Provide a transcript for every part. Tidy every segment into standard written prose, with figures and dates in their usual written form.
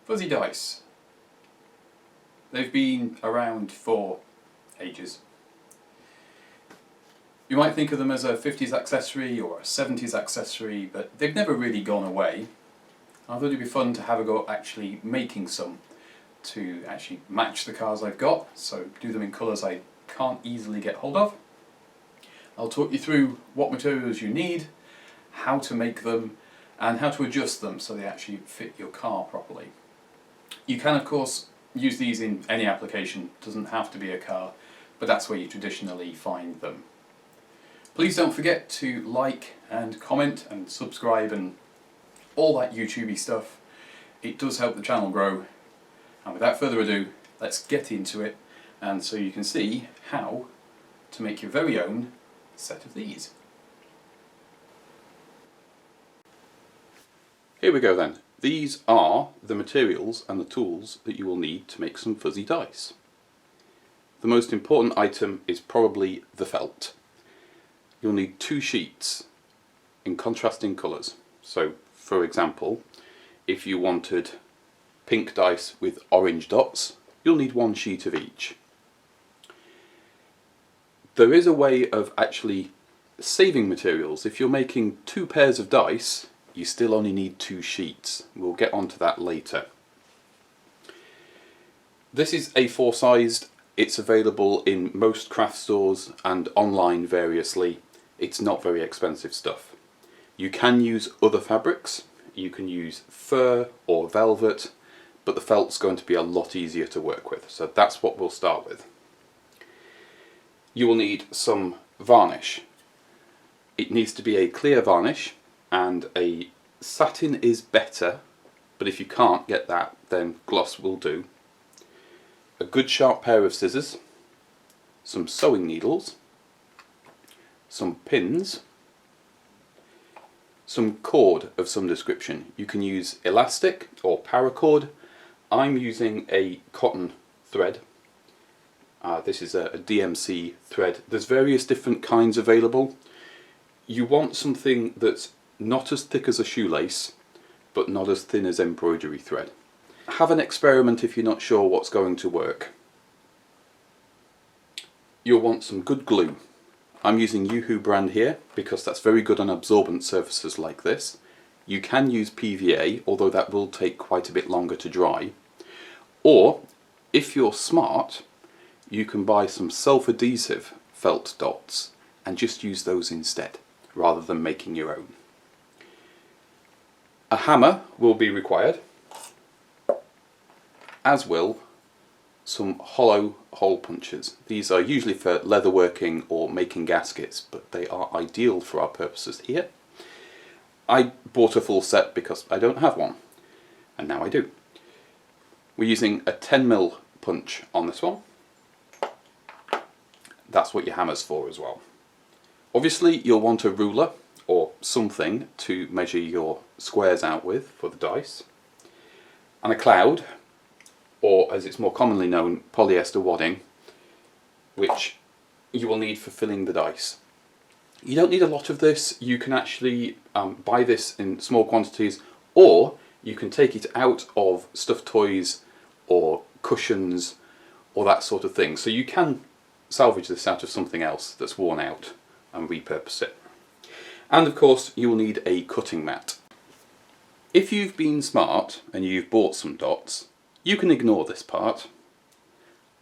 Fuzzy dice. They've been around for ages. You might think of them as a 50s accessory or a 70s accessory, but they've never really gone away. I thought it'd be fun to have a go at actually making some to actually match the cars I've got, so do them in colours I can't easily get hold of. I'll talk you through what materials you need, how to make them, and how to adjust them so they actually fit your car properly. You can of course use these in any application, it doesn't have to be a car, but that's where you traditionally find them. Please don't forget to like and comment and subscribe and all that YouTubey stuff. It does help the channel grow. And without further ado, let's get into it, and so you can see how to make your very own set of these. Here we go then. These are the materials and the tools that you will need to make some fuzzy dice. The most important item is probably the felt. You'll need 2 sheets in contrasting colours. So, for example, if you wanted pink dice with orange dots, you'll need 1 sheet of each. There is a way of actually saving materials. If you're making 2 pairs of dice, you still only need 2 sheets. We'll get onto that later. This is A4 sized. It's available in most craft stores and online variously. It's not very expensive stuff. You can use other fabrics. You can use fur or velvet, but the felt's going to be a lot easier to work with, so that's what we'll start with. You will need some varnish. It needs to be a clear varnish, and a satin is better, but if you can't get that, then gloss will do. A good sharp pair of scissors, some sewing needles, some pins, some cord of some description. You can use elastic or paracord. I'm using a cotton thread. This is a DMC thread. There's various different kinds available. You want something that's not as thick as a shoelace, but not as thin as embroidery thread. Have an experiment if you're not sure what's going to work. You'll want some good glue. I'm using Yoo-Hoo brand here because that's very good on absorbent surfaces like this. You can use PVA, although that will take quite a bit longer to dry. Or, if you're smart, you can buy some self-adhesive felt dots and just use those instead, rather than making your own. A hammer will be required, as will some hollow hole punches. These are usually for leatherworking or making gaskets, but they are ideal for our purposes here. I bought a full set because I don't have one, and now I do. We're using a 10mm punch on this one. That's what your hammer's for as well. Obviously you'll want a ruler or something to measure your squares out with for the dice, and a cloud, or as it's more commonly known, polyester wadding, which you will need for filling the dice. You don't need a lot of this. You can actually buy this in small quantities, or you can take it out of stuffed toys or cushions or that sort of thing. So you can salvage this out of something else that's worn out and repurpose it. And of course you will need a cutting mat. If you've been smart and you've bought some dots, you can ignore this part.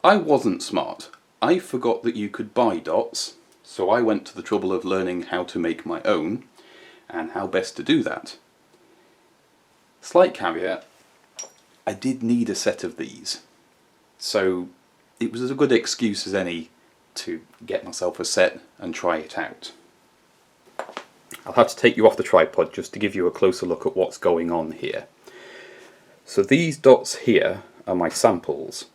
I wasn't smart. I forgot that you could buy dots, so I went to the trouble of learning how to make my own and how best to do that. Slight caveat, I did need a set of these, so it was as good an excuse as any to get myself a set and try it out. I'll have to take you off the tripod just to give you a closer look at what's going on here. So these dots here are my samples,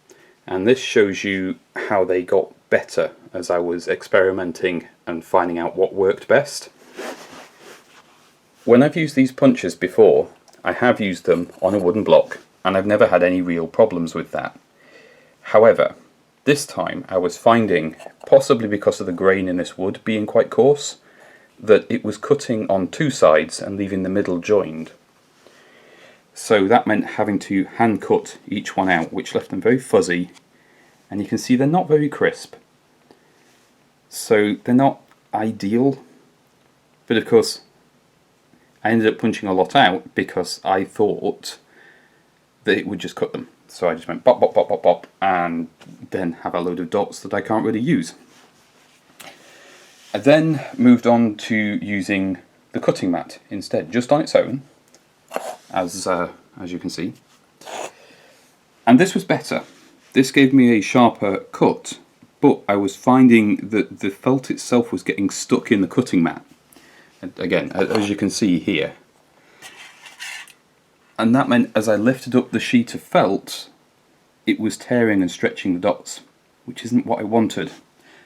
and this shows you how they got better as I was experimenting and finding out what worked best. When I've used these punches before, I have used them on a wooden block, and I've never had any real problems with that. However, this time I was finding, possibly because of the grain in this wood being quite coarse, that it was cutting on 2 sides and leaving the middle joined. So that meant having to hand cut each one out, which left them very fuzzy, and you can see they're not very crisp. So they're not ideal, but of course I ended up punching a lot out because I thought that it would just cut them. So I just went bop, bop, bop, bop, bop, and then have a load of dots that I can't really use. I then moved on to using the cutting mat instead, just on its own, as you can see. And this was better. This gave me a sharper cut, but I was finding that the felt itself was getting stuck in the cutting mat. And again, as you can see here. And that meant as I lifted up the sheet of felt, it was tearing and stretching the dots, which isn't what I wanted.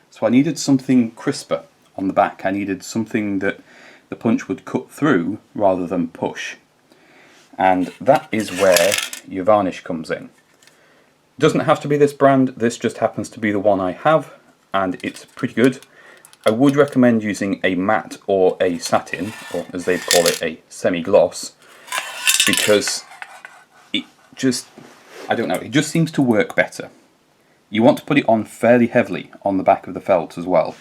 So I needed something crisper on the back. I needed something that the punch would cut through rather than push. And that is where your varnish comes in. It doesn't have to be this brand, this just happens to be the one I have, and it's pretty good. I would recommend using a matte or a satin, or as they call it, a semi-gloss, because it just, I don't know, it just seems to work better. You want to put it on fairly heavily on the back of the felt as well.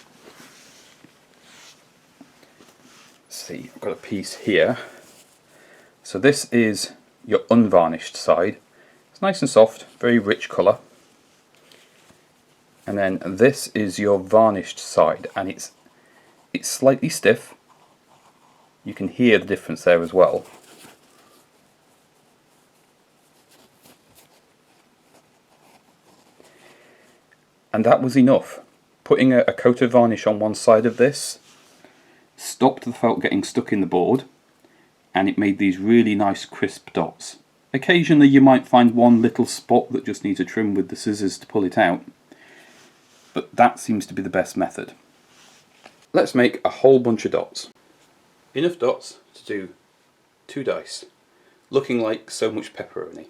Let's see, I've got a piece here. So this is your unvarnished side. It's nice and soft, very rich colour. And then this is your varnished side, and it's slightly stiff. You can hear the difference there as well. And that was enough. Putting a coat of varnish on one side of this stopped the felt getting stuck in the board, and it made these really nice crisp dots. Occasionally you might find one little spot that just needs a trim with the scissors to pull it out, but that seems to be the best method. Let's make a whole bunch of dots. Enough dots to do 2 dice, looking like so much pepperoni.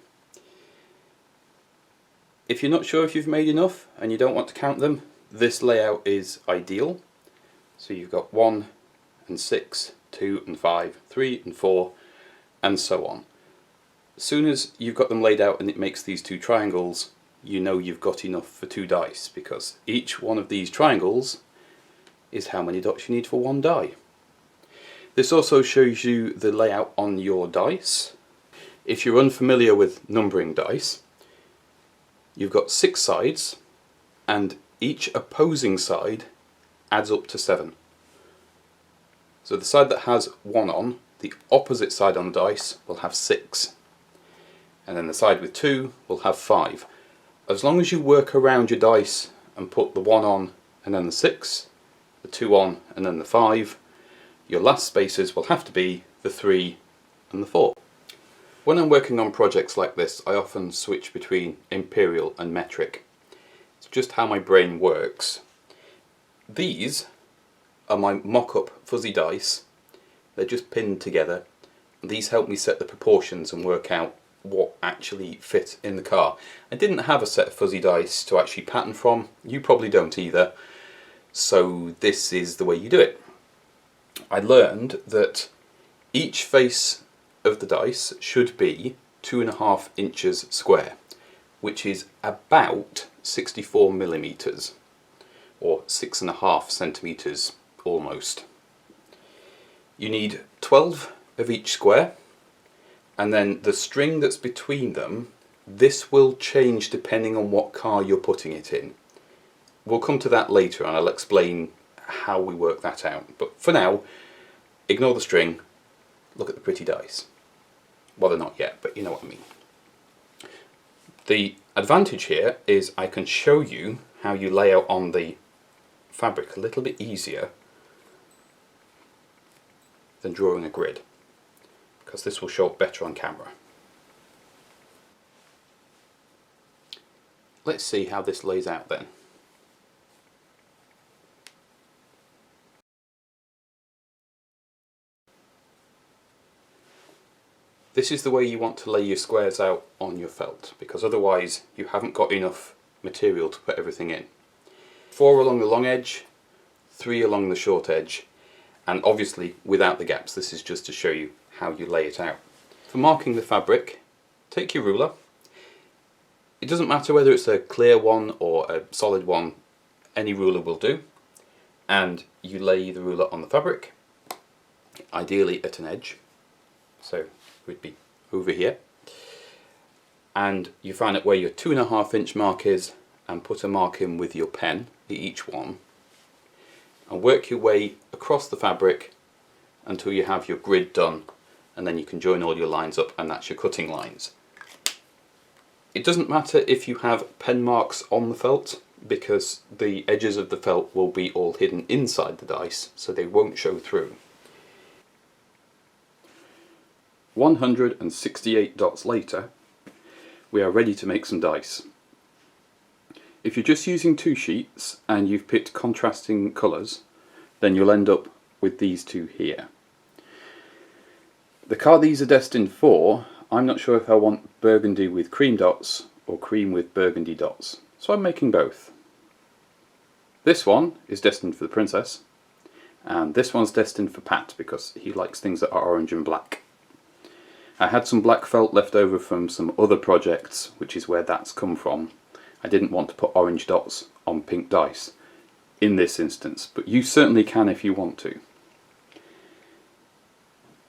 If you're not sure if you've made enough and you don't want to count them, this layout is ideal. So you've got 1 and 6, 2 and 5, 3 and 4, and so on. As soon as you've got them laid out and it makes these 2 triangles, you know you've got enough for 2 dice, because each one of these triangles is how many dots you need for 1 die. This also shows you the layout on your dice. If you're unfamiliar with numbering dice, you've got 6 sides, and each opposing side adds up to 7. So the side that has 1 on, the opposite side on the dice will have 6. And then the side with 2 will have 5. As long as you work around your dice and put the 1 on and then the 6, the 2 on and then the 5, your last spaces will have to be the 3 and the 4. When I'm working on projects like this, I often switch between imperial and metric. It's just how my brain works. These are my mock-up fuzzy dice. They're just pinned together. These help me set the proportions and work out what actually fit in the car. I didn't have a set of fuzzy dice to actually pattern from. You probably don't either. So this is the way you do it. I learned that each face of the dice should be 2.5 inches square, which is about 64 millimeters, or 6.5 centimeters almost. You need 12 of each square, and then the string that's between them, this will change depending on what car you're putting it in. We'll come to that later and I'll explain how we work that out. But for now, ignore the string, look at the pretty dice. Well, they're not yet, but you know what I mean. The advantage here is I can show you how you lay out on the fabric a little bit easier than drawing a grid, because this will show up better on camera. Let's see how this lays out then. This is the way you want to lay your squares out on your felt, because otherwise you haven't got enough material to put everything in. 4 along the long edge, 3 along the short edge, and obviously without the gaps. This is just to show you how you lay it out. For marking the fabric, take your ruler. It doesn't matter whether it's a clear one or a solid one, any ruler will do. And you lay the ruler on the fabric, ideally at an edge, so it would be over here. And you find out where your 2.5 inch mark is and put a mark in with your pen at each one. And work your way across the fabric until you have your grid done, and then you can join all your lines up, and that's your cutting lines. It doesn't matter if you have pen marks on the felt, because the edges of the felt will be all hidden inside the dice, so they won't show through. 168 dots later, we are ready to make some dice. If you're just using 2 sheets and you've picked contrasting colours, then you'll end up with these 2 here. The card these are destined for, I'm not sure if I want burgundy with cream dots or cream with burgundy dots, so I'm making both. This one is destined for the princess, and this one's destined for Pat because he likes things that are orange and black. I had some black felt left over from some other projects, which is where that's come from. I didn't want to put orange dots on pink dice in this instance, but you certainly can if you want to.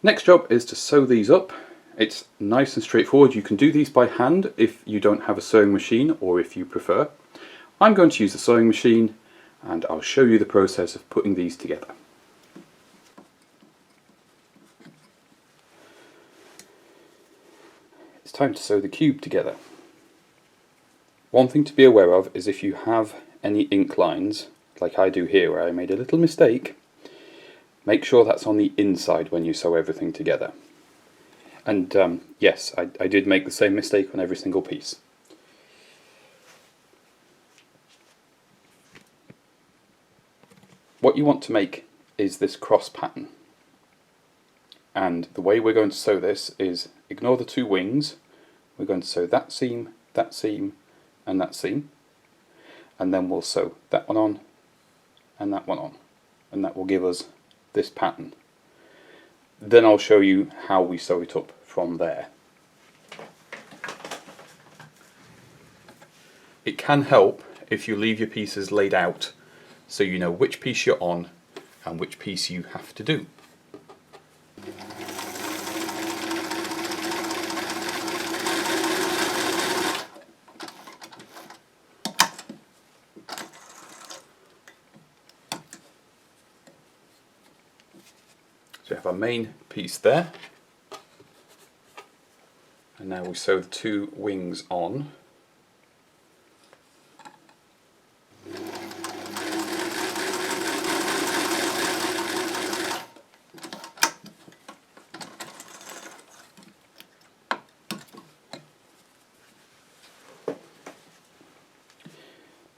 Next job is to sew these up. It's nice and straightforward. You can do these by hand if you don't have a sewing machine, or if you prefer. I'm going to use a sewing machine, and I'll show you the process of putting these together. It's time to sew the cube together. One thing to be aware of is if you have any ink lines, like I do here where I made a little mistake, make sure that's on the inside when you sew everything together. And yes, I did make the same mistake on every single piece. What you want to make is this cross pattern. And the way we're going to sew this is ignore the 2 wings. We're going to sew that seam, and that seam. And then we'll sew that one on and that one on. And that will give us this pattern. Then I'll show you how we sew it up from there. It can help if you leave your pieces laid out so you know which piece you're on and which piece you have to do. So we have our main piece there, and now we sew the 2 wings on.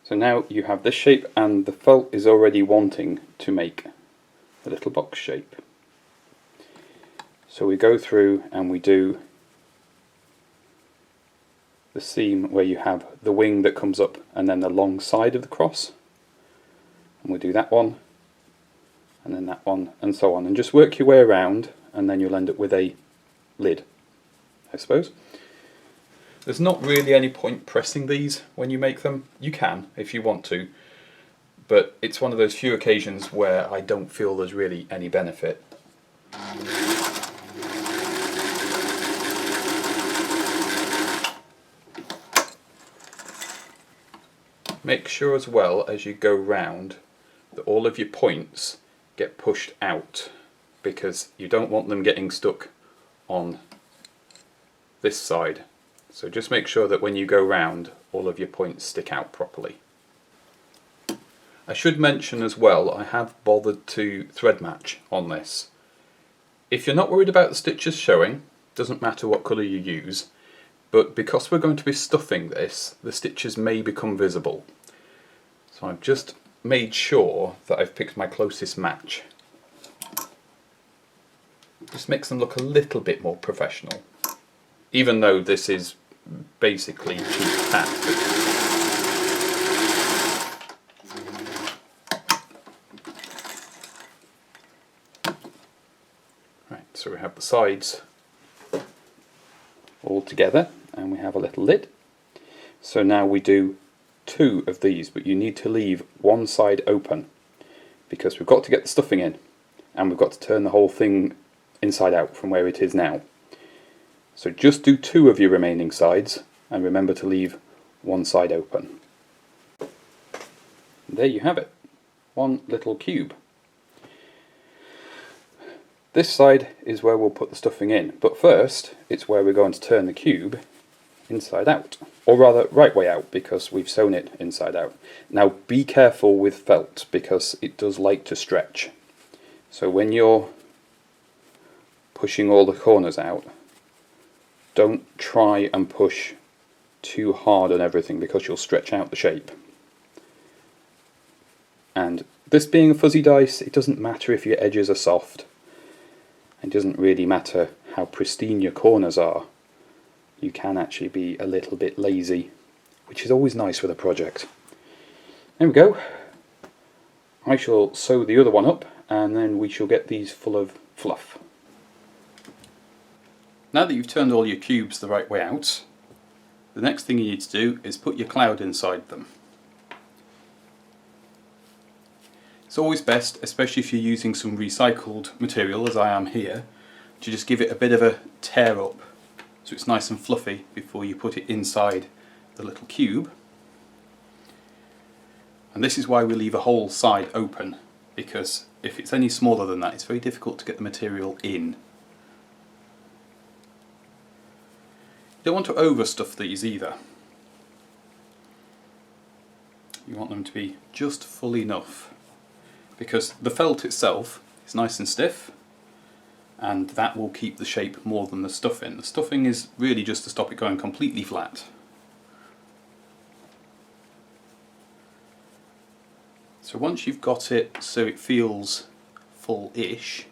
So now you have this shape, and the felt is already wanting to make a little box shape. So we go through and we do the seam where you have the wing that comes up and then the long side of the cross. And we do that one, and then that one, and so on. And just work your way around, and then you'll end up with a lid, I suppose. There's not really any point pressing these when you make them. You can if you want to, but it's one of those few occasions where I don't feel there's really any benefit. Make sure as well as you go round that all of your points get pushed out, because you don't want them getting stuck on this side. So just make sure that when you go round, all of your points stick out properly. I should mention as well, I have bothered to thread match on this. If you're not worried about the stitches showing, doesn't matter what colour you use, but because we're going to be stuffing this, the stitches may become visible. So I've just made sure that I've picked my closest match. Just makes them look a little bit more professional, even though this is basically cheap tack. Right, so we have the sides together and we have a little lid. So now we do 2 of these, but you need to leave one side open because we've got to get the stuffing in and we've got to turn the whole thing inside out from where it is now. So just do 2 of your remaining sides and remember to leave one side open. There you have it, one little cube. This side is where we'll put the stuffing in, but first it's where we're going to turn the cube inside out, or rather right way out, because we've sewn it inside out. Now be careful with felt because it does like to stretch. So when you're pushing all the corners out, don't try and push too hard on everything because you'll stretch out the shape. And this being a fuzzy dice, it doesn't matter if your edges are soft. It doesn't really matter how pristine your corners are. You can actually be a little bit lazy, which is always nice with a project. There we go. I shall sew the other one up and then we shall get these full of fluff. Now that you've turned all your cubes the right way out, the next thing you need to do is put your cloud inside them. It's always best, especially if you're using some recycled material as I am here, to just give it a bit of a tear up so it's nice and fluffy before you put it inside the little cube. And this is why we leave a whole side open, because if it's any smaller than that it's very difficult to get the material in. You don't want to overstuff these either. You want them to be just full enough, because the felt itself is nice and stiff and that will keep the shape more than the stuffing. The stuffing is really just to stop it going completely flat. So once you've got it so it feels full-ish,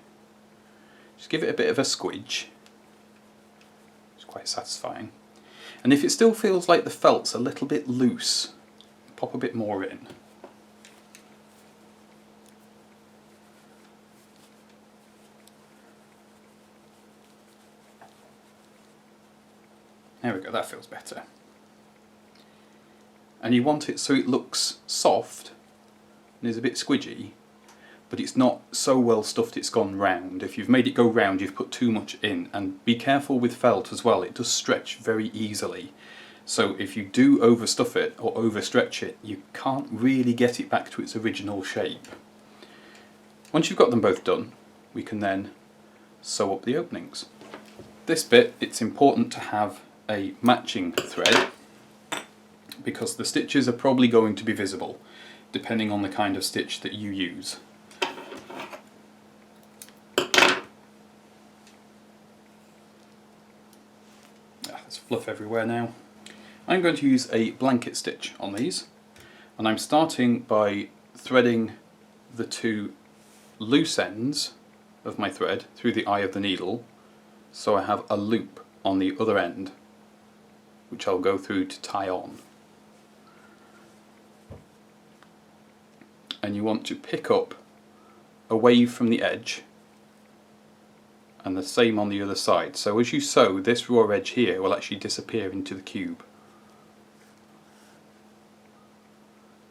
just give it a bit of a squidge. It's quite satisfying. And if it still feels like the felt's a little bit loose, pop a bit more in. There we go, that feels better. And you want it so it looks soft and is a bit squidgy, but it's not so well stuffed it's gone round. If you've made it go round, you've put too much in. And be careful with felt as well, it does stretch very easily. So if you do overstuff it or overstretch it, you can't really get it back to its original shape. Once you've got them both done, we can then sew up the openings. This bit, it's important to have a matching thread because the stitches are probably going to be visible depending on the kind of stitch that you use. There's fluff everywhere now. I'm going to use a blanket stitch on these, and I'm starting by threading the 2 loose ends of my thread through the eye of the needle so I have a loop on the other end which I'll go through to tie on. And you want to pick up away from the edge, and the same on the other side. So as you sew, this raw edge here will actually disappear into the cube.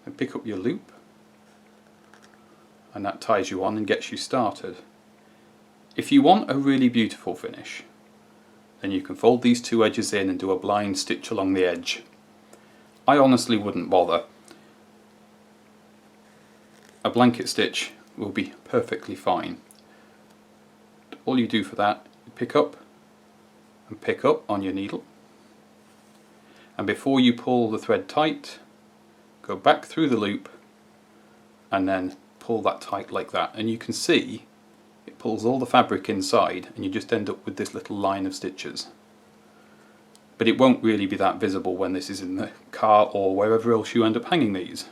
And pick up your loop, and that ties you on and gets you started. If you want a really beautiful finish, then you can fold these 2 edges in and do a blind stitch along the edge. I honestly wouldn't bother. A blanket stitch will be perfectly fine. All you do for that, you pick up and pick up on your needle, and before you pull the thread tight, go back through the loop and then pull that tight like that, and you can see it pulls all the fabric inside and you just end up with this little line of stitches. But it won't really be that visible when this is in the car or wherever else you end up hanging these.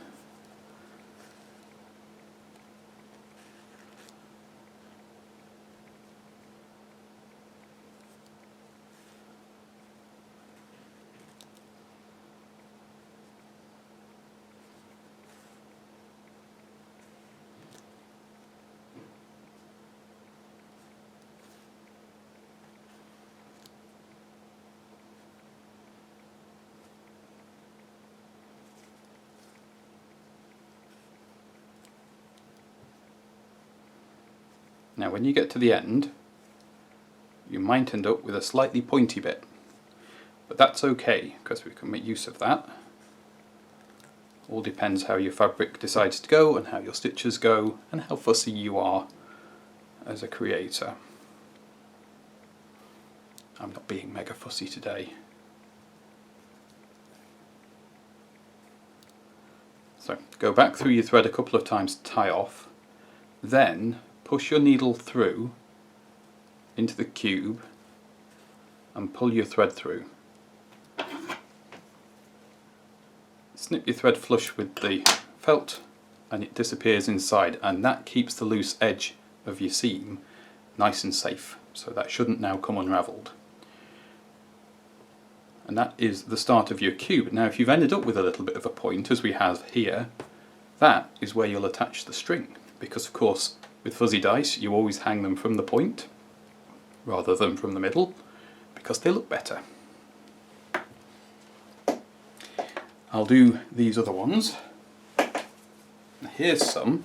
Now when you get to the end, you might end up with a slightly pointy bit, but that's okay because we can make use of that. All depends how your fabric decides to go and how your stitches go and how fussy you are as a creator. I'm not being mega fussy today. So go back through your thread a couple of times to tie off, then push your needle through into the cube and pull your thread through. Snip your thread flush with the felt and it disappears inside, and that keeps the loose edge of your seam nice and safe, so that shouldn't now come unravelled. And that is the start of your cube. Now if you've ended up with a little bit of a point, as we have here, that is where you'll attach the string, because of course with fuzzy dice you always hang them from the point rather than from the middle, because they look better. I'll do these other ones. Here's some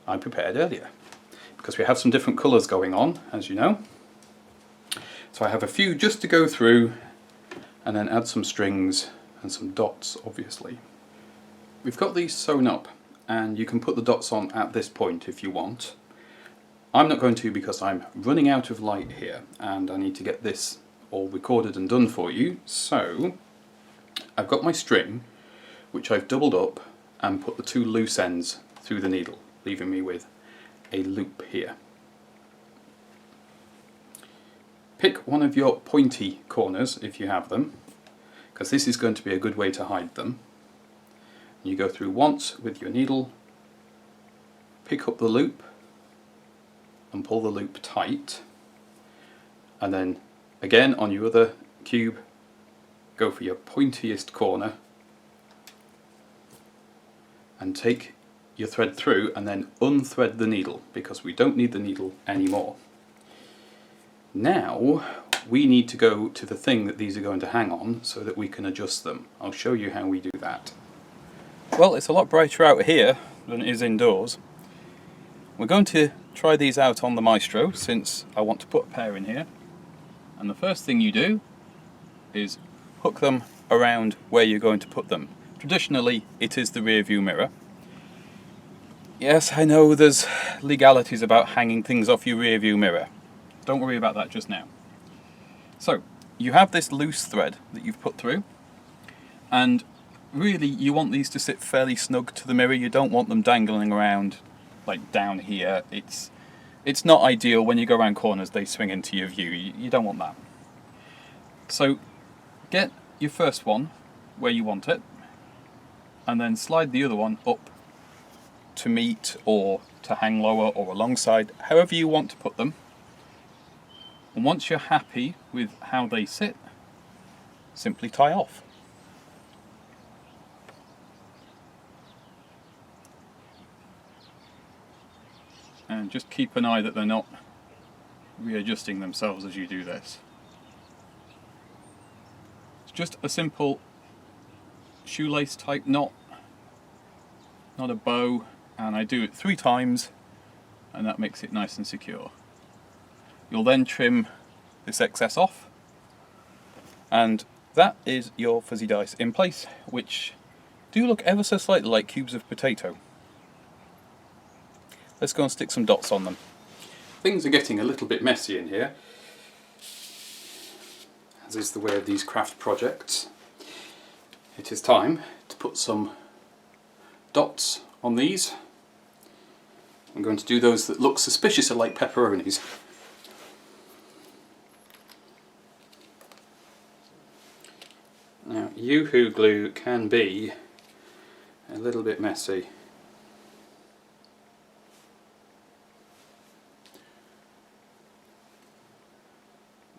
I prepared earlier, because we have some different colours going on, as you know. So I have a few just to go through and then add some strings and some dots, obviously. We've got these sewn up, and you can put the dots on at this point if you want. I'm not going to, because I'm running out of light here and I need to get this all recorded and done for you. So I've got my string, which I've doubled up and put the two loose ends through the needle, leaving me with a loop here. Pick one of your pointy corners if you have them, because this is going to be a good way to hide them. You go through once with your needle, pick up the loop and pull the loop tight, and then again on your other cube go for your pointiest corner and take your thread through and then unthread the needle, because we don't need the needle anymore. Now we need to go to the thing that these are going to hang on so that we can adjust them. I'll show you how we do that. Well, it's a lot brighter out here than it is indoors. We're going to try these out on the Maestro, since I want to put a pair in here. And the first thing you do is hook them around where you're going to put them. Traditionally it is the rear view mirror. Yes, I know there's legalities about hanging things off your rear view mirror. Don't worry about that just now. So you have this loose thread that you've put through, and really you want these to sit fairly snug to the mirror. You don't want them dangling around like down here. It's not ideal. When you go around corners they swing into your view. You don't want that. So get your first one where you want it, and then slide the other one up to meet or to hang lower or alongside, however you want to put them. And once you're happy with how they sit, simply tie off. And just keep an eye that they're not readjusting themselves as you do this. It's just a simple shoelace type knot, not a bow, and I do it 3 times and that makes it nice and secure. You'll then trim this excess off, and that is your fuzzy dice in place, which do look ever so slightly like cubes of potato. Let's go and stick some dots on them. Things are getting a little bit messy in here, as is the way of these craft projects. It is time to put some dots on these. I'm going to do those that look suspiciously like pepperonis. Now, Yoo-Hoo glue can be a little bit messy.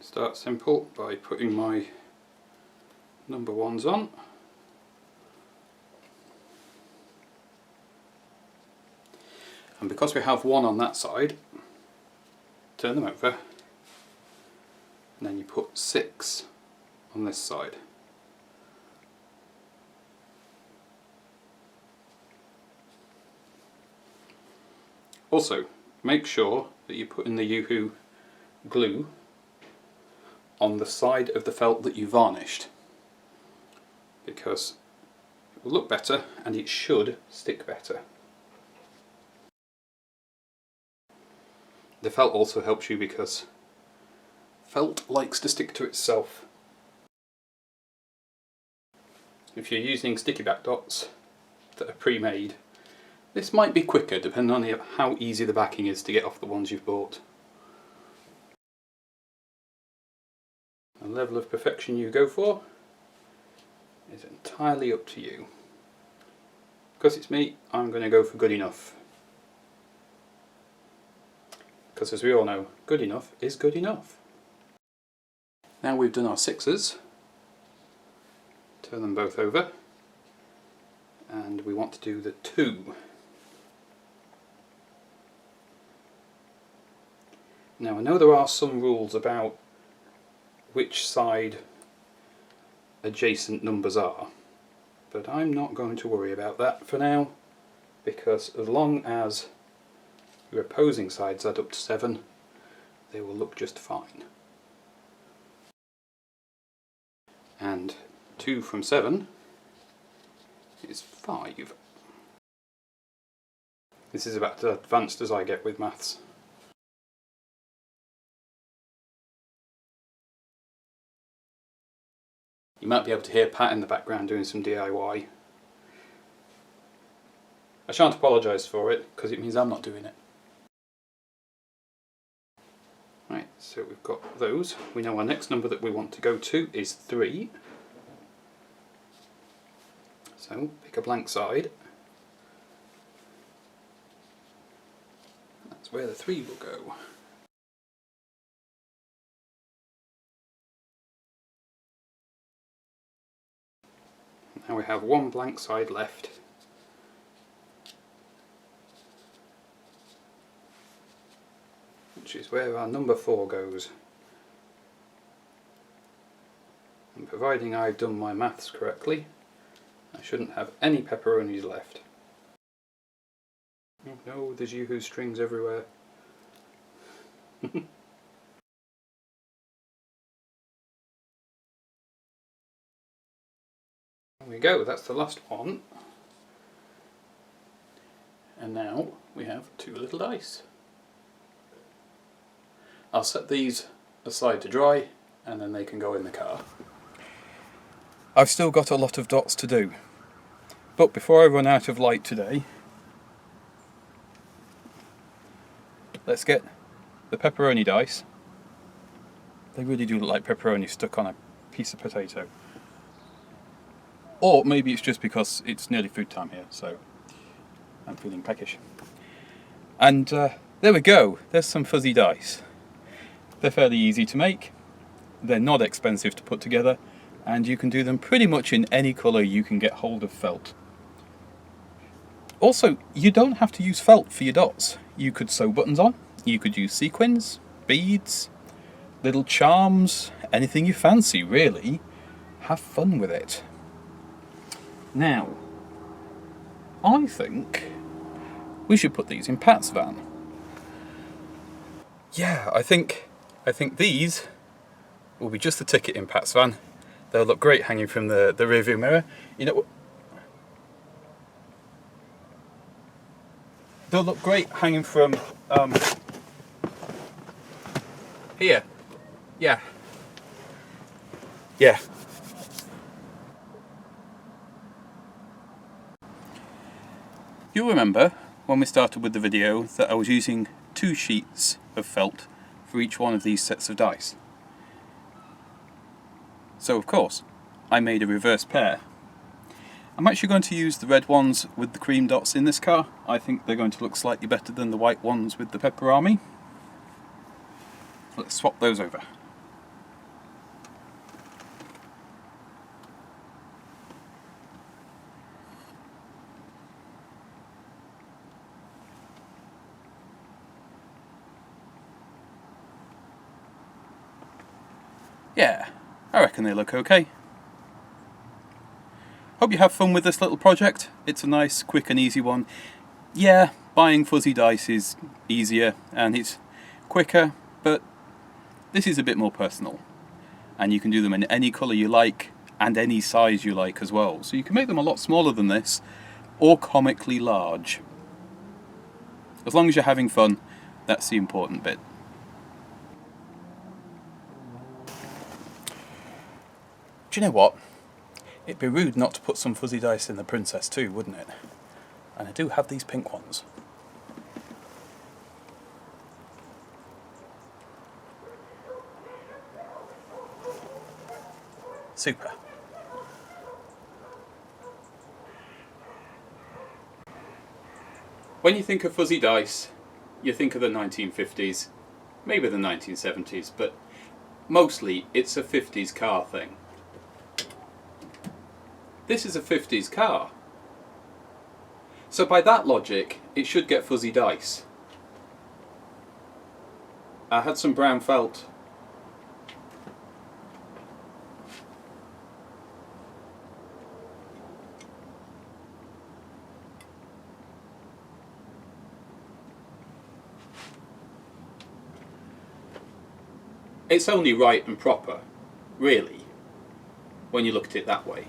Start simple by putting my number 1s on. And because we have 1 on that side, turn them over, and then you put 6 on this side. Also, make sure that you put in the Yoo-Hoo glue on the side of the felt that you varnished, because it will look better and it should stick better. The felt also helps you because felt likes to stick to itself. If you're using sticky back dots that are pre-made, this might be quicker depending on how easy the backing is to get off the ones you've bought. The level of perfection you go for is entirely up to you. Because it's me, I'm going to go for good enough. Because as we all know, good enough is good enough. Now we've done our sixes, turn them both over, and we want to do the 2. Now I know there are some rules about which side adjacent numbers are, but I'm not going to worry about that for now, because as long as your opposing sides add up to 7, they will look just fine. And 2 from 7 is 5. This is about as advanced as I get with maths. You might be able to hear Pat in the background doing some DIY. I shan't apologise for it, because it means I'm not doing it. Right, so we've got those. We know our next number that we want to go to is 3. So pick a blank side. That's where the 3 will go. Now we have one blank side left. Which is where our number 4 goes. And providing I've done my maths correctly, I shouldn't have any pepperonis left. Oh no, there's Yoo-Hoo strings everywhere. There we go, that's the last one. And now we have 2 little dice. I'll set these aside to dry and then they can go in the car. I've still got a lot of dots to do, but before I run out of light today, let's get the pepperoni dice. They really do look like pepperoni stuck on a piece of potato. Or maybe it's just because it's nearly food time here, so I'm feeling peckish. And there we go, there's some fuzzy dice. They're fairly easy to make, they're not expensive to put together, and you can do them pretty much in any colour you can get hold of felt. Also, you don't have to use felt for your dots. You could sew buttons on, you could use sequins, beads, little charms, anything you fancy really. Have fun with it. Now, I think we should put these in Pat's van. Yeah, I think these will be just the ticket in Pat's van. They'll look great hanging from the rearview mirror. You know, they'll look great hanging from here. Yeah. Yeah. You'll remember when we started with the video that I was using 2 sheets of felt for each one of these sets of dice. So of course, I made a reverse pair. I'm actually going to use the red ones with the cream dots in this car. I think they're going to look slightly better than the white ones with the pepperami. Let's swap those over. Yeah, I reckon they look okay. Hope you have fun with this little project. It's a nice, quick and easy one. Yeah, buying fuzzy dice is easier and it's quicker, but this is a bit more personal. And you can do them in any colour you like and any size you like as well. So you can make them a lot smaller than this, or comically large. As long as you're having fun, that's the important bit. Do you know what? It'd be rude not to put some fuzzy dice in the Princess too, wouldn't it? And I do have these pink ones. Super. When you think of fuzzy dice, you think of the 1950s, maybe the 1970s, but mostly it's a 50s car thing. This is a 50s car. So by that logic, it should get fuzzy dice. I had some brown felt. It's only right and proper, really, when you look at it that way.